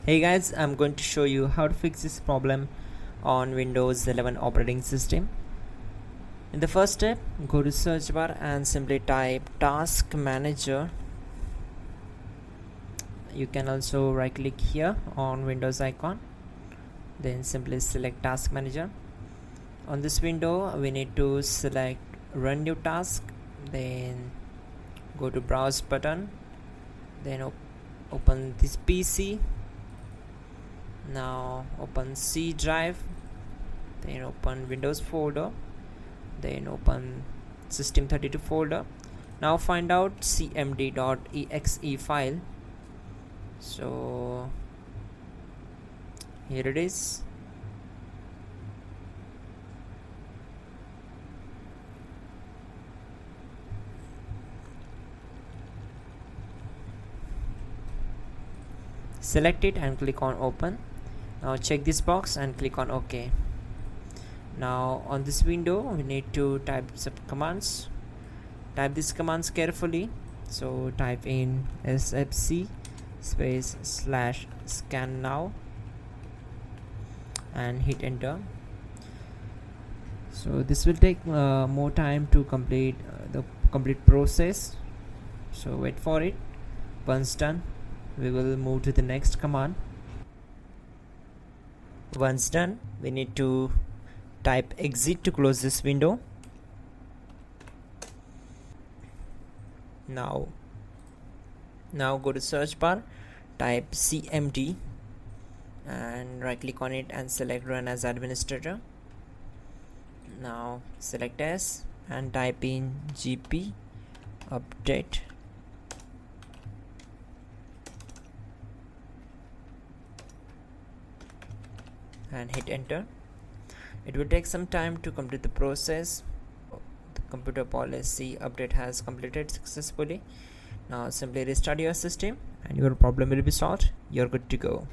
Hey guys, I'm going to show you how to fix this problem on Windows 11 operating system. In the first step, go to search bar and simply type task manager. You can also right click here on Windows icon, then simply select task manager. On this window we need to select run new task, then go to browse button, then open this PC. Now open C drive, then open Windows folder, then open system32 folder. Now find out cmd.exe file. So here it is. Select it and click on open. Now check this box and click on OK. Now on this window we need to type some commands. Type these commands carefully. So type in sfc space /scan now and hit enter. So this will take more time to complete the complete process, so wait for it. Once done, we will move to the next command. Once done, we need to type exit to close this window. Now go to search bar, type cmd and right click on it and select run as administrator. Now select as and type in gp update and hit enter. It will take some time to complete the process. The computer policy update has completed successfully. Now simply restart your system and your problem will be solved. You're good to go.